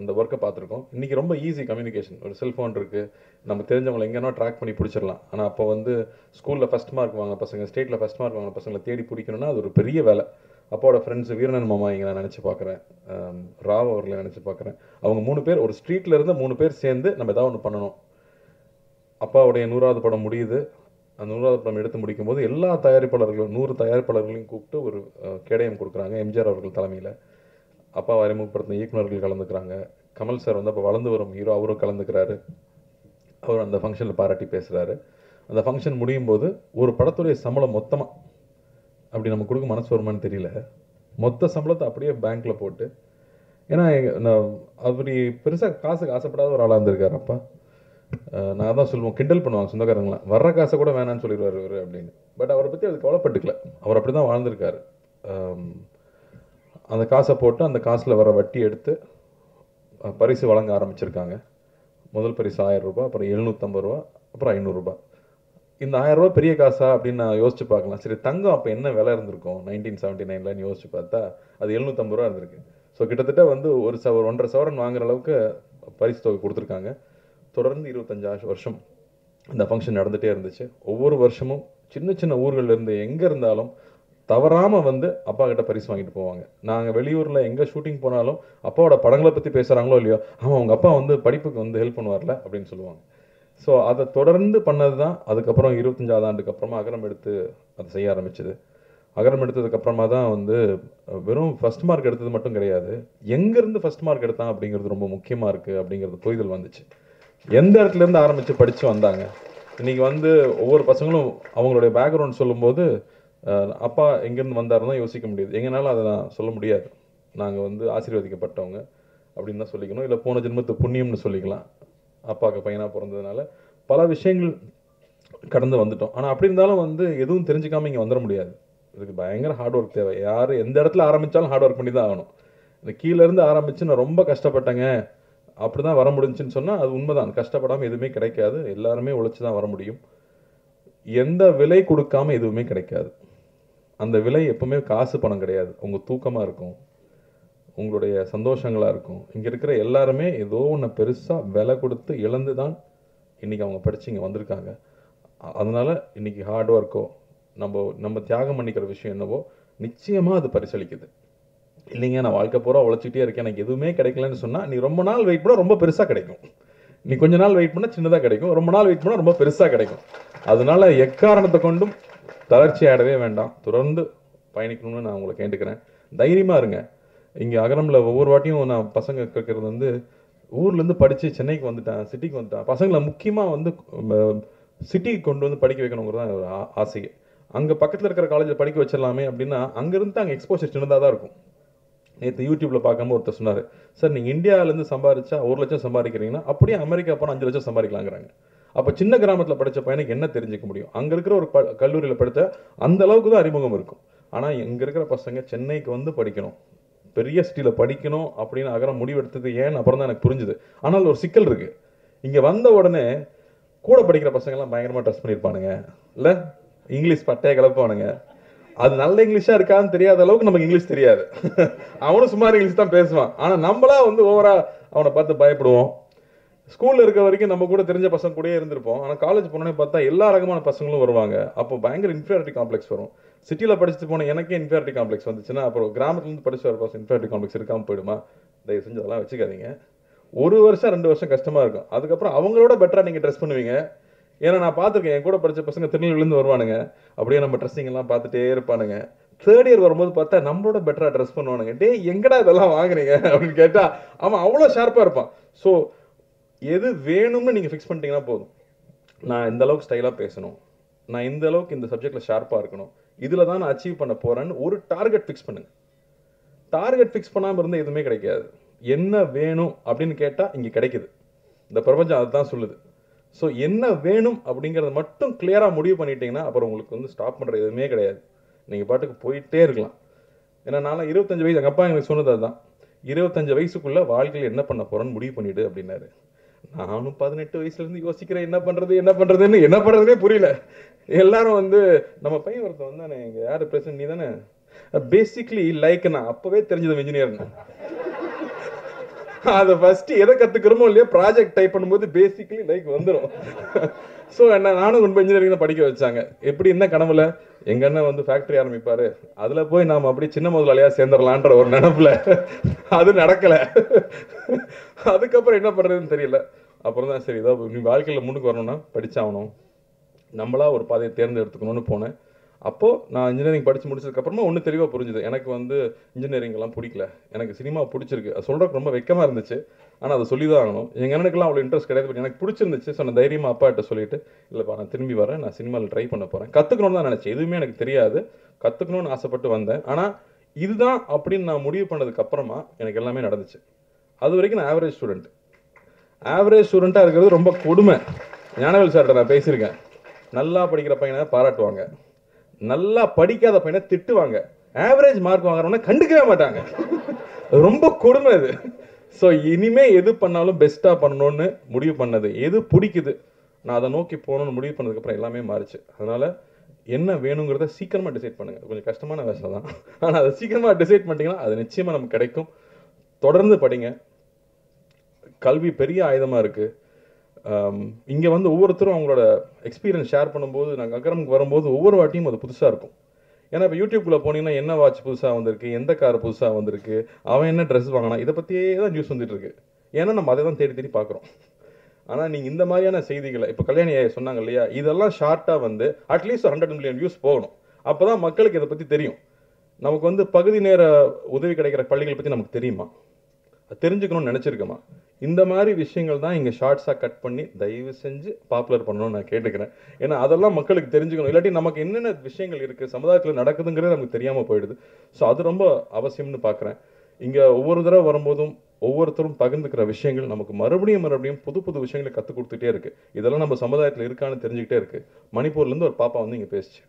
C: அந்த ஒர்க்கை பார்த்துருக்கோம். இன்றைக்கி ரொம்ப ஈஸி கம்யூனிகேஷன். ஒரு செல்ஃபோன் இருக்குது, நம்ம தெரிஞ்சவங்களை எங்கேனா ட்ராக் பண்ணி பிடிச்சிடலாம். ஆனால் அப்போ வந்து ஸ்கூலில் ஃபஸ்ட் மார்க் வாங்க பசங்க, ஸ்டேட்டில் ஃபஸ்ட் மார்க் வாங்க பசங்களை தேடி பிடிக்கணும்னா அது ஒரு பெரிய வேலை. அப்பாவோட ஃப்ரெண்ட்ஸ் வீரனன் மாமா இங்கே நான் நினச்சி பார்க்குறேன், ராவ் அவர்களை நினச்சி பார்க்குறேன். அவங்க 3 பேர் ஒரு ஸ்ட்ரீட்டில் இருந்து 3 பேர் சேர்ந்து நம்ம ஏதாவது ஒன்று பண்ணணும். அப்பாவுடைய 100வது படம் முடியுது. அந்த 100வது படம் எடுத்து முடிக்கும்போது எல்லா தயாரிப்பாளர்களும் 100 தயாரிப்பாளர்களையும் கூப்பிட்டு ஒரு கேடயம் கொடுக்குறாங்க. எம்ஜிஆர் அவர்கள் தலைமையில் அப்பா அறிமுகப்படுத்தின இயக்குநர்கள் கலந்துக்கிறாங்க. கமல் சார் வந்து அப்போ வளர்ந்து வரும் ஹீரோ, அவரும் கலந்துக்கிறாரு. அவர் அந்த ஃபங்க்ஷனில் பாராட்டி பேசுகிறாரு. அந்த ஃபங்க்ஷன் முடியும் போது ஒரு படத்துடைய சம்பளம் மொத்தமாக அப்படி நம்ம கொடுக்க மனசு வருமானு தெரியல, மொத்த சம்பளத்தை அப்படியே பேங்க்கில் போட்டு, ஏன்னா நான் அப்படி பெருசாக காசுக்கு ஆசைப்படாத ஒரு ஆளாக இருந்திருக்காரு அப்பா. நான் தான் சொல்லுவோம், கிண்டல் பண்ணுவாங்க சொந்தக்காரங்களாம், வர்ற காசை கூட வேணான்னு சொல்லிடுவார் இவர் அப்படின்னு. பட் அவரை பற்றி அது கவலைப்பட்டுக்கல. அவர் அப்படி தான் வாழ்ந்திருக்காரு. அந்த காசை போட்டு அந்த காசில் வர வட்டி எடுத்து பரிசு வழங்க ஆரம்பிச்சிருக்காங்க. முதல் பரிசு 1000 ரூபாய், அப்புறம் 750 ரூபா, அப்புறம் 500 ரூபாய். இந்த 1000 ரூபா பெரிய காசா அப்படின்னு நான் யோசிச்சு பார்க்கலாம். சரி, தங்கம் அப்போ என்ன விலை இருந்திருக்கும் 1979ன்னு யோசிச்சு பார்த்தா அது 750 ரூபா இருந்திருக்கு. ஸோ கிட்டத்தட்ட வந்து ஒரு 1.5 சவரன் வாங்குற அளவுக்கு பரிசு தொகை கொடுத்துருக்காங்க. தொடர்ந்து 25 வருஷம் இந்த ஃபங்க்ஷன் நடந்துகிட்டே இருந்துச்சு. ஒவ்வொரு வருஷமும் சின்ன சின்ன ஊர்கள்லேருந்து எங்கே இருந்தாலும் தவறாமல் வந்து அப்பா கிட்ட பரிசு வாங்கிட்டு போவாங்க. நாங்கள் வெளியூரில் எங்கே ஷூட்டிங் போனாலும் அப்பாவோட படங்களை பற்றி பேசுகிறாங்களோ இல்லையோ, ஆமாம் அவங்க அப்பா வந்து படிப்புக்கு வந்து ஹெல்ப் பண்ணுவார்ல அப்படின்னு சொல்லுவாங்க. ஸோ அதை தொடர்ந்து பண்ணது தான். அதுக்கப்புறம் 25வது ஆண்டுக்கு அப்புறமா அகரம் எடுத்து அதை செய்ய ஆரம்பிச்சது. அகரம் எடுத்ததுக்கப்புறமா தான் வந்து வெறும் ஃபஸ்ட் மார்க் எடுத்தது மட்டும் கிடையாது, எங்கேருந்து ஃபஸ்ட் மார்க் எடுத்தான் அப்படிங்கிறது ரொம்ப முக்கியமாக இருக்குது அப்படிங்கிறது புரிதல் வந்துச்சு. எந்த இடத்துலேருந்து ஆரம்பித்து படித்து வந்தாங்க. இன்றைக்கி வந்து ஒவ்வொரு பசங்களும் அவங்களுடைய பேக்ரவுண்ட் சொல்லும்போது அப்பா எங்கேருந்து வந்தாருன்னு தான் யோசிக்க முடியுது. எங்கனாலும் அதை நான் சொல்ல முடியாது. நாங்கள் வந்து ஆசீர்வதிக்கப்பட்டவங்க அப்படின்னு தான் சொல்லிக்கணும், இல்லை போன ஜென்மத்து புண்ணியம்னு சொல்லிக்கலாம். அப்பாவுக்கு பையனாக பிறந்ததுனால பல விஷயங்கள் கடந்து வந்துட்டோம். ஆனால் அப்படி இருந்தாலும் வந்து எதுவும் தெரிஞ்சுக்காமல் இங்கே வந்துட முடியாது. இதுக்கு பயங்கர ஹார்ட் ஒர்க் தேவை. யார் எந்த இடத்துல ஆரம்பித்தாலும் ஹார்ட் ஒர்க் பண்ணி தான் ஆகணும். இந்த கீழேருந்து ஆரம்பித்து நான் ரொம்ப கஷ்டப்பட்டேங்க அப்படி தான் வர முடிஞ்சுன்னு சொன்னால் அது உண்மைதான். கஷ்டப்படாமல் எதுவுமே கிடைக்காது. எல்லாருமே உழைச்சி தான் வர முடியும். எந்த விலை கொடுக்காமல் எதுவுமே கிடைக்காது. அந்த விலை எப்பவுமே காசு பணம் கிடையாது, உங்கள் தூக்கமாக இருக்கும், உங்களுடைய சந்தோஷங்களாக இருக்கும். இங்கே இருக்கிற எல்லாருமே ஏதோ ஒன்று பெருசாக விலை கொடுத்து இழந்து தான் இன்றைக்கி அவங்க படித்து இங்கே வந்திருக்காங்க. அதனால் இன்றைக்கி ஹார்ட் ஒர்க்கோ நம்ம தியாகம் பண்ணிக்கிற விஷயம் என்னவோ நிச்சயமாக அது பரிசளிக்குது. இல்லைங்க நான் வாழ்க்கை பூரா உழைச்சிட்டே இருக்கேன், எனக்கு எதுவுமே கிடைக்கலன்னு சொன்னால் நீ ரொம்ப நாள் வெயிட் பண்ணால் ரொம்ப பெருசாக கிடைக்கும். நீ கொஞ்ச நாள் வெயிட் பண்ணால் சின்னதாக கிடைக்கும், ரொம்ப நாள் வெயிட் பண்ணால் ரொம்ப பெருசாக கிடைக்கும். அதனால எக்காரணத்தை கொண்டும் தளர்ச்சி ஆடவே வேண்டாம், தொடர்ந்து பயணிக்கணும்னு நான் உங்களை கேட்டுக்கிறேன். தைரியமாக இருங்க. இங்கே அகரமில் ஒவ்வொரு வாட்டியும் நான் பசங்க கேட்குறது வந்து ஊர்லேருந்து படித்து சென்னைக்கு வந்துட்டேன், சிட்டிக்கு வந்துட்டேன். பசங்களை முக்கியமாக வந்து சிட்டிக்கு கொண்டு வந்து படிக்க வைக்கணுங்கிறது தான் ஒரு ஆசையே. அங்கே பக்கத்தில் இருக்கிற காலேஜில் படிக்க வச்சிடலாமே அப்படின்னா அங்கேருந்து அங்கே எக்ஸ்போஷர் சின்னதாக தான் இருக்கும். நேற்று யூடியூப்பில் பார்க்கும்போது ஒருத்தர் சொன்னார், சார் நீங்கள் இந்தியாவிலேருந்து சம்பாதிச்சா 1 லட்சம் சம்பாதிக்கிறீங்கன்னா அப்படியே அமெரிக்கா போனால் 5 லட்சம் சம்பாதிக்கலாங்கிறாங்க. அப்போ சின்ன கிராமத்தில் படித்த பையனுக்கு என்ன தெரிஞ்சுக்க முடியும்? அங்கே இருக்கிற ஒரு கல்லூரியில் படித்த அந்த அளவுக்கு தான் அறிமுகம் இருக்கும். ஆனால் இங்கே இருக்கிற பசங்க சென்னைக்கு வந்து படிக்கணும், பெரிய சிட்டியில் படிக்கணும் அப்படின்னு அகரம் முடிவெடுத்தது ஏன்னு அப்புறம் தான் எனக்கு புரிஞ்சுது. ஆனால் ஒரு சிக்கல் இருக்குது. இங்கே வந்த உடனே கூட படிக்கிற பசங்கள்லாம் பயங்கரமாக ட்ரெஸ் பண்ணியிருப்பானுங்க, இல்லை இங்கிலீஷ் பட்டையை கிளப்பானுங்க. அது நல்ல இங்கிலீஷாக இருக்கான்னு தெரியாத அளவுக்கு நமக்கு இங்கிலீஷ் தெரியாது. அவனும் சுமார் இங்கிலீஷ் தான் பேசுவான். ஆனால் நம்மளா வந்து ஓவரா அவனை பார்த்து பயப்படுவோம். ஸ்கூலில் இருக்க வரைக்கும் நம்ம கூட தெரிஞ்ச பசங்க கூட இருந்திருப்போம். ஆனால் காலேஜ் போனோடனே பார்த்தா எல்லா ரகமான பசங்களும் வருவாங்க. அப்போ பயங்கர இன்ஃபீரியாரிட்டி காம்ப்ளெக்ஸ் வரும். சிட்டியில் படிச்சுட்டு போன எனக்கே இன்ஃபீரியாரிட்டி காம்ப்ளெக்ஸ் வந்துச்சுன்னா அப்புறம் கிராமத்துலேருந்து படிச்சு வர பசங்க இன்ஃபீரியாரிட்டி காம்ப்ளெக்ஸ் இருக்காமல் போயிடுமா? தயவு செஞ்சு அதெல்லாம் வச்சுக்காதீங்க. 1 வருஷம் 2 வருஷம் கஷ்டமாக இருக்கும். அதுக்கப்புறம் அவங்களோட பெட்டராக நீங்கள் ட்ரெஸ் பண்ணுவீங்க. ஏன்னா நான் பார்த்துருக்கேன், என் கூட படித்த பசங்க திருநெல்வேலியிலேருந்து வருவானுங்க, அப்படியே நம்ம ட்ரெஸ்ஸிங் எல்லாம் பார்த்துட்டே இருப்பானுங்க. 3rd இயர் வரும்போது பார்த்தா நம்மளோட பெட்டராக ட்ரெஸ் பண்ணுவானுங்க. டே எங்கடா இதெல்லாம் வாங்குறீங்க அப்படின்னு கேட்டால் அவன் அவ்வளோ ஷார்ப்பாக இருப்பான். ஸோ எது வேணும்னு நீங்கள் ஃபிக்ஸ் பண்ணிட்டீங்கன்னா போதும். நான் இந்த அளவுக்கு ஸ்டைலாக பேசணும், நான் இந்த அளவுக்கு இந்த சப்ஜெக்டில் ஷார்ப்பாக இருக்கணும், இதில் தான் நான் அச்சீவ் பண்ண போகிறேன்னு ஒரு டார்கெட் ஃபிக்ஸ் பண்ணுங்க. டார்கெட் ஃபிக்ஸ் பண்ணாமல் இருந்தால் எதுவுமே கிடைக்காது. என்ன வேணும் அப்படின்னு கேட்டால் இங்கே கிடைக்குது. இந்த பிரபஞ்சம் அதுதான் சொல்லுது. ஸோ என்ன வேணும் அப்படிங்கிறத மட்டும் கிளியராக முடிவு பண்ணிட்டீங்கன்னா அப்புறம் உங்களுக்கு வந்து ஸ்டாப் பண்ணுறது எதுவுமே கிடையாது. நீங்கள் பாட்டுக்கு போயிட்டே இருக்கலாம். ஏன்னா நான் 25 வயசு, எங்கள் அப்பா எனக்கு சொன்னது அதுதான், 25 வயசுக்குள்ளே வாழ்க்கையில் என்ன பண்ண போகிறேன்னு முடிவு பண்ணிவிடு அப்படின்னாரு. நானும் 18 வயசுலேருந்து யோசிக்கிறேன் என்ன பண்ணுறதுன்னே புரியல. எல்லாரும் வந்து நம்ம பையன் ஒருத்தன் வந்தானே, இங்கே யார் பிரசிடன்ட் நீ தானே, பேசிக்லி லைக் நான் அப்போவே தெரிஞ்சது இன்ஜினியர்னு. அதை ஃபர்ஸ்ட் எதை கற்றுக்கிறோமோ இல்லையோ ப்ராஜெக்ட் டைப் பண்ணும்போது பேசிக்கலி லைக் வந்துடும். ஸோ நானும் ரொம்ப இன்ஜினியரிங் தான் படிக்க வச்சாங்க. எப்படி என்ன கனவுல எங்கள் அண்ணன் வந்து ஃபேக்ட்ரி ஆரம்பிப்பார், அதில் போய் நாம் அப்படி சின்ன முதலாளியாக சேர்ந்துடலான்ற ஒரு நினப்பில் அது நடக்கலை. அதுக்கப்புறம் என்ன பண்ணுறதுன்னு தெரியல. அப்புறம் தான் சரி, ஏதாவது நீ வாழ்க்கையில் முன்னுக்கு வரணும்னா படித்தாகணும், நம்மளா ஒரு பாதையை தேர்ந்தெடுத்துக்கணும்னு போனேன். அப்போது நான் இன்ஜினியரிங் படித்து முடிச்சதுக்கப்புறமா ஒன்று தெளிவாக புரிஞ்சுது, எனக்கு வந்து இன்ஜினியரிங்லாம் பிடிக்கல, எனக்கு சினிமா பிடிச்சிருக்கு. அது சொல்கிறதுக்கு ரொம்ப வெக்கமாக இருந்துச்சு, ஆனால் அதை சொல்லி தான் ஆகணும். எங்கள் அண்ணனுக்குலாம் அவ்வளோ இன்ட்ரெஸ்ட் கிடையாது, பட் எனக்கு பிடிச்சிருந்துச்சு. ஸோ நான் தைரியமாக அப்பாட்ட சொல்லிட்டு, இல்லைப்பா நான் திரும்பி வரேன், நான் சினிமாவில் ட்ரை பண்ண போகிறேன், கற்றுக்கணும்னு தான் நினச்சேன். எதுவுமே எனக்கு தெரியாது, கற்றுக்கணும்னு ஆசைப்பட்டு வந்தேன். ஆனால் இதுதான் அப்படின்னு நான் முடிவு பண்ணதுக்கப்புறமா எனக்கு எல்லாமே நடந்துச்சு. அது வரைக்கும் நான் ஆவரேஜ் ஸ்டூடெண்ட்டாக இருக்கிறது ரொம்ப கொடுமை. ஞானவேல் சார்கிட்ட நான் பேசியிருக்கேன். நல்லா படிக்கிற பையனை பாராட்டுவாங்க, நல்லா படிக்காத பையனை திட்டுவாங்க, ஆவரேஜ் மார்க் வாங்குறவன கண்டுக்கவே மாட்டாங்க. ரொம்ப கொடுமை அது. ஸோ இனிமே எது பண்ணாலும் பெஸ்ட்டாக பண்ணணும்னு முடிவு பண்ணது, எது பிடிக்குது நான் அதை நோக்கி போகணும்னு முடிவு பண்ணதுக்கப்புறம் எல்லாமே மாறிச்சு. அதனால் என்ன வேணுங்கிறத சீக்கிரமாக டிசைட் பண்ணுங்கள். கொஞ்சம் கஷ்டமான வேலை தான், ஆனால் அதை சீக்கிரமாக டிசைட் பண்ணிட்டீங்கன்னா அது நிச்சயமாக நமக்கு கிடைக்கும். தொடர்ந்து படிங்க. கல்வி பெரிய ஆயுதமாக இருக்குது. இங்கே வந்து ஒவ்வொருத்தரும் அவங்களோட எக்ஸ்பீரியன்ஸ் ஷேர் பண்ணும்போது, நாங்கள் அகரமுக்கு வரும்போது ஒவ்வொரு வாட்டியும் அது புதுசாக இருக்கும். ஏன்னா இப்போ யூடியூப்பில் போனீங்கன்னா என்ன வாட்ச் புதுசாக வந்திருக்கு, எந்த கார் புதுசாக வந்திருக்கு, அவன் என்ன ட்ரெஸ் வாங்கினா, இதை பற்றியே தான் நியூஸ் வந்துட்டு இருக்கு. ஏன்னா நம்ம அதை தான் தேடி பார்க்குறோம். ஆனால் நீங்கள் இந்த மாதிரியான செய்திகளை இப்போ கல்யாணி சொன்னாங்க இல்லையா, இதெல்லாம் ஷார்ட்டாக வந்து அட்லீஸ்ட் 100 மில்லியன் வியூஸ் போகணும். அப்போ தான் மக்களுக்கு இதை பற்றி தெரியும். நமக்கு வந்து பகுதி நேர உதவி கிடைக்கிற பள்ளிகளை பற்றி நமக்கு தெரியுமா, தெரிஞ்சுக்கணும்னு நினச்சிருக்கோமா? இந்த மாதிரி விஷயங்கள் தான் இங்கே ஷார்ட்ஸாக கட் பண்ணி தயவு செஞ்சு பாப்புலர் பண்ணணும்னு நான் கேட்டுக்கிறேன். ஏன்னா அதெல்லாம் மக்களுக்கு தெரிஞ்சுக்கணும். இல்லாட்டி நமக்கு என்னென்ன விஷயங்கள் இருக்குது சமுதாயத்தில் நடக்குதுங்கிறது நமக்கு தெரியாமல் போயிடுது. ஸோ அது ரொம்ப அவசியம்னு பார்க்குறேன். இங்கே ஒவ்வொரு தடவை வரும்போதும் ஒவ்வொருத்தரும் பகிர்ந்துக்கிற விஷயங்கள் நமக்கு மறுபடியும் புது புது விஷயங்களை கற்றுக் கொடுத்துட்டே இருக்குது. இதெல்லாம் நம்ம சமுதாயத்தில் இருக்கான்னு தெரிஞ்சுக்கிட்டே இருக்குது. மணிப்பூர்லேருந்து ஒரு பாப்பா வந்து இங்கே பேசிச்சு,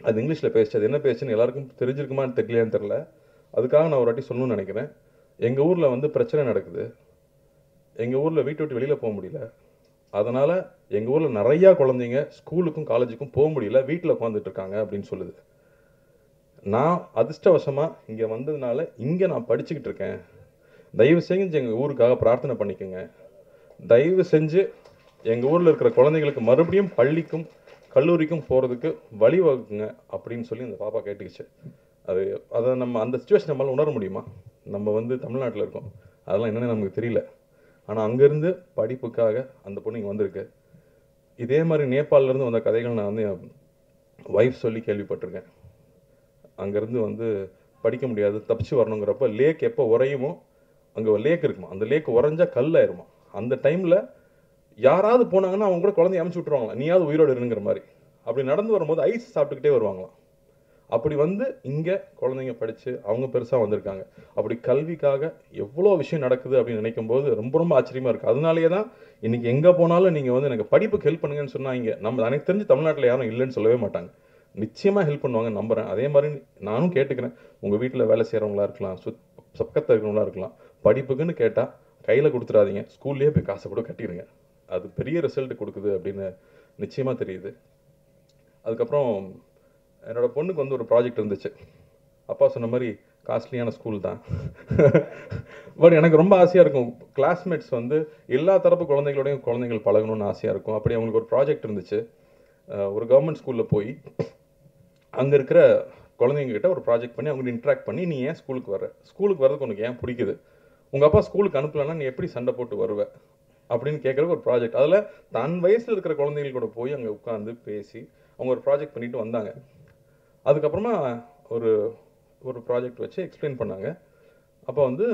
C: அது இங்கிலீஷில் பேசிச்சு. அது என்ன பேசுன்னு எல்லாருக்கும் தெரிஞ்சிருக்குமான்னு தெரியலையான்னு தெரில. அதுக்காக நான் ஒரு வாட்டி சொல்லணும்னு நினைக்கிறேன். எங்கள் ஊரில் வந்து பிரச்சனை நடக்குது, எங்கள் ஊரில் வீட்டை விட்டு வெளியில் போக முடியல, அதனால் எங்கள் ஊரில் நிறையா குழந்தைங்க ஸ்கூலுக்கும் காலேஜுக்கும் போக முடியல, வீட்டில் உட்காந்துட்டு இருக்காங்க அப்படின்னு சொல்லுது. நான் அதிர்ஷ்டவசமாக இங்கே வந்ததுனால இங்கே நான் படிச்சுக்கிட்டு இருக்கேன். தயவு செஞ்சு எங்கள் ஊருக்காக பிரார்த்தனை பண்ணிக்கோங்க. தயவு செஞ்சு எங்கள் ஊரில் இருக்கிற குழந்தைங்களுக்கு மறுபடியும் பள்ளிக்கும் கல்லூரிக்கும் போகிறதுக்கு வழிவகுக்குங்க அப்படின்னு சொல்லி அந்த பாப்பா கேட்டுக்கிச்சு. அதை நம்ம அந்த சுச்சுவேஷன் நம்மளால் உணர முடியுமா? நம்ம வந்து தமிழ்நாட்டில் இருக்கோம், அதெல்லாம் என்னென்னு நமக்கு தெரியல. ஆனால் அங்கேருந்து படிப்புக்காக அந்த பொண்ணு இங்கே வந்திருக்கு. இதே மாதிரி நேபாளிலேருந்து வந்த கதைகள் நான் வந்து என் ஒய்ஃப் சொல்லி கேள்விப்பட்டிருக்கேன். அங்கேருந்து வந்து படிக்க முடியாது, தப்பிச்சு வரணுங்கிறப்ப லேக் எப்போ உறையுமோ, அங்கே ஒரு லேக் இருக்குமா, அந்த லேக் உறைஞ்சா கல்லாயிருமா. அந்த டைமில் யாராவது போனாங்கன்னா அவங்க கூட குழந்தைய அமுச்சு விட்ருவாங்களாம், நீயாவது உயிரோடு இருங்கிற மாதிரி. அப்படி நடந்து வரும்போது ஐஸ் சாப்பிட்டுக்கிட்டே வருவாங்களாம். அப்படி வந்து இங்கே குழந்தைங்க படித்து அவங்க பெருசாக வந்திருக்காங்க. அப்படி கல்விக்காக எவ்வளோ விஷயம் நடக்குது அப்படின்னு நினைக்கும் போது ரொம்ப ரொம்ப ஆச்சரியமாக இருக்குது. அதனாலேயே தான் இன்றைக்கி எங்கே போனாலும் நீங்கள் வந்து எனக்கு படிப்புக்கு ஹெல்ப் பண்ணுங்கன்னு சொன்னால் இங்கே நம்ம எனக்கு தெரிஞ்சு தமிழ்நாட்டில் யாரும் இல்லைன்னு சொல்லவே மாட்டாங்க. நிச்சயமாக ஹெல்ப் பண்ணுவாங்க நம்புகிறேன். அதே மாதிரி நானும் கேட்டுக்கிறேன், உங்கள் வீட்டில் வேலை செய்கிறவங்களா இருக்கலாம், பக்கத்தில் இருக்கிறவங்களா இருக்கலாம், படிப்புக்குன்னு கேட்டால் கையில் கொடுத்துடாதீங்க, ஸ்கூல்லேயே போய் காசை கூட கட்டிடுங்க. அது பெரிய ரிசல்ட் கொடுக்குது அப்படின்னு நிச்சயமாக தெரியுது. அதுக்கப்புறம் என்னோட பொண்ணுக்கு வந்து ஒரு ப்ராஜெக்ட் இருந்துச்சு. அப்பா சொன்ன மாதிரி காஸ்ட்லியான ஸ்கூல் தான். பட் எனக்கு ரொம்ப ஆசையாக இருக்கும், கிளாஸ்மேட்ஸ் வந்து எல்லா தரப்பு குழந்தைகள் பழகணும்னு ஆசையாக இருக்கும். அப்படி அவங்களுக்கு ஒரு ப்ராஜெக்ட் இருந்துச்சு. ஒரு கவர்மெண்ட் ஸ்கூலில் போய் அங்கே இருக்கிற குழந்தைங்ககிட்ட ஒரு ப்ராஜெக்ட் பண்ணி அவங்க இன்ட்ராக்ட் பண்ணி, நீ ஏன் ஸ்கூலுக்கு வர்றதுக்கு உனக்கு ஏன் பிடிக்குது, உங்கள் அப்பா ஸ்கூலுக்கு அனுப்பலன்னா நீ எப்படி சண்டை போட்டு வருவ அப்படின்னு கேட்குறக்கு ஒரு ப்ராஜெக்ட். அதில் தன் வயசில் இருக்கிற குழந்தைகள் கூட போய் அங்கே உட்காந்து பேசி அவங்க ஒரு ப்ராஜெக்ட் பண்ணிட்டு வந்தாங்க. அதுக்கப்புறமா ஒரு ஒரு ப்ராஜெக்ட் வச்சு எக்ஸ்பிளைன் பண்ணாங்க. அப்போ வந்து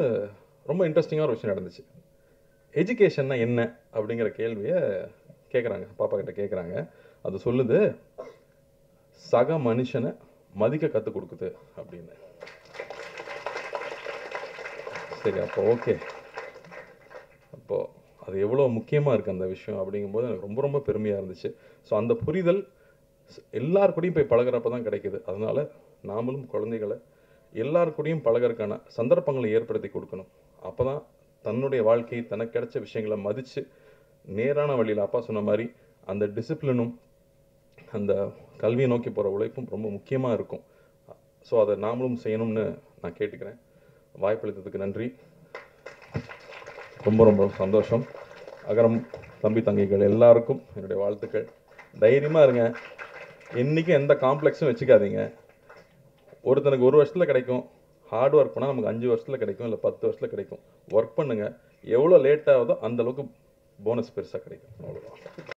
C: ரொம்ப இன்ட்ரெஸ்டிங்காக ஒரு விஷயம் நடந்துச்சு. எஜுகேஷன்னா என்ன அப்படிங்கிற கேள்வியை கேட்குறாங்க, பாப்பா கிட்ட கேட்குறாங்க. அது சொல்லுது, சக மனுஷனை மதிக்க கற்றுக் கொடுக்குது அப்படின்னு. சரி, அப்போ ஓகே, அப்போது அது எவ்வளோ முக்கியமாக இருக்குது அந்த விஷயம் அப்படிங்கும்போது எனக்கு ரொம்ப ரொம்ப பெருமையாக இருந்துச்சு. ஸோ அந்த புரிதல் எல்லாருக்கூடையும் போய் பழகிறப்ப தான் கிடைக்குது. அதனால் நாமளும் குழந்தைகளை எல்லாருக்கூடையும் பழகிறதுக்கான சந்தர்ப்பங்களை ஏற்படுத்தி கொடுக்கணும். அப்போ தான் தன்னுடைய வாழ்க்கை தனக்கு கிடைச்ச விஷயங்களை மதித்து நேரான வழியில் அப்பா சொன்ன மாதிரி அந்த டிசிப்ளினும் அந்த கல்வியை நோக்கி போகிற உழைப்பும் ரொம்ப முக்கியமாக இருக்கும். ஸோ அதை நாமளும் செய்யணும்னு நான் கேட்டுக்கிறேன். வாய்ப்பளித்ததுக்கு நன்றி, ரொம்ப ரொம்ப சந்தோஷம். அகரம் தம்பி தங்கைகள் எல்லாருக்கும் என்னுடைய வாழ்த்துக்கள். தைரியமாக இருங்க, என்றைக்கும் எந்த காம்ப்ளெக்ஸும் வச்சுக்காதீங்க. ஒருத்தனுக்கு 1 வருஷத்தில் கிடைக்கும், ஹார்ட் ஒர்க் பண்ணால் நமக்கு 5 வருஷத்தில் கிடைக்கும், இல்லை 10 வருஷத்தில் கிடைக்கும். ஒர்க் பண்ணுங்கள், எவ்வளோ லேட் ஆகுதோ அந்தளவுக்கு போனஸ் பெருசாக கிடைக்கும். அவ்வளோதான்.